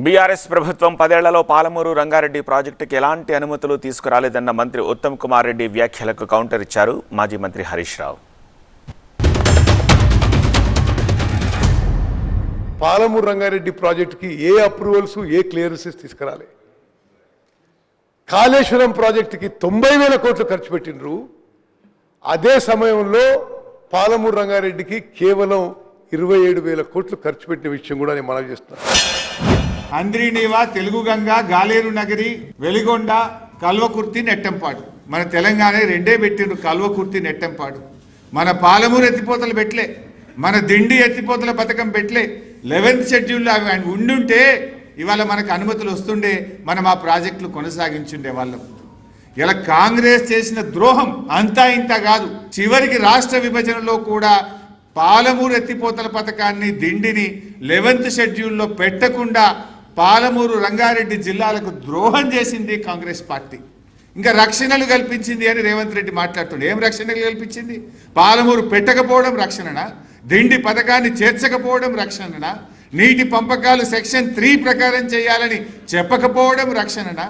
BRS ప్రభుత్వం 10 ఏళ్లలో పాలమూరు రంగారెడ్డి ప్రాజెక్టుకి ఎలాంటి అనుమతులు తీసుకురాలేదన్న మంత్రి ఉత్తమ్ కుమార్ రెడ్డి వ్యాఖ్యలకు కౌంటర్ ఇచ్చారు మాజీ మంత్రి హరీష్ రావు. పాలమూరు రంగారెడ్డి ప్రాజెక్టుకి ఏ అప్రూవల్స్ ఏ క్లియరెన్సెస్ తీసుకురాలి. కాళేశ్వరం ప్రాజెక్టుకి 90,000 కోట్లు ఖర్చు పెట్టినరు. అదే సమయంలో పాలమూరు రంగారెడ్డికి కేవలం 27,000 కోట్లు ఖర్చు పెట్టిన విషయం కూడా నేను మనవి చేస్తున్నాను. అంద్రీనీవా, తెలుగు గంగా, గాలేరు నగరి, వెలిగొండ, కల్వకుర్తి, నెట్టంపాడు. మన తెలంగాణ రెండే పెట్టిండ్రు, కల్వకుర్తి, నెట్టంపాడు. మన పాలమూరు ఎత్తిపోతలు పెట్టలే, మన దిండి ఎత్తిపోతల పథకం పెట్టలే. 11th షెడ్యూల్లో అవి ఉండుంటే ఇవాళ మనకు అనుమతులు వస్తుండే, మనం ఆ ప్రాజెక్టులు కొనసాగించుండే వాళ్ళం. ఇలా కాంగ్రెస్ చేసిన ద్రోహం అంతా ఇంత కాదు. చివరికి రాష్ట్ర విభజనలో కూడా పాలమూరు ఎత్తిపోతల పథకాన్ని, దిండిని 11th షెడ్యూల్లో పెట్టకుండా పాలమూరు రంగారెడ్డి జిల్లాలకు ద్రోహం చేసింది కాంగ్రెస్ పార్టీ. ఇంకా రక్షణలు కల్పించింది అని రేవంత్ రెడ్డి మాట్లాడుతుండే. ఏం రక్షణలు కల్పించింది? పాలమూరు పెట్టకపోవడం రక్షణనా? దిండి పథకాన్ని చేర్చకపోవడం రక్షణనా? నీటి పంపకాలు సెక్షన్ 3 ప్రకారం చేయాలని చెప్పకపోవడం రక్షణనా?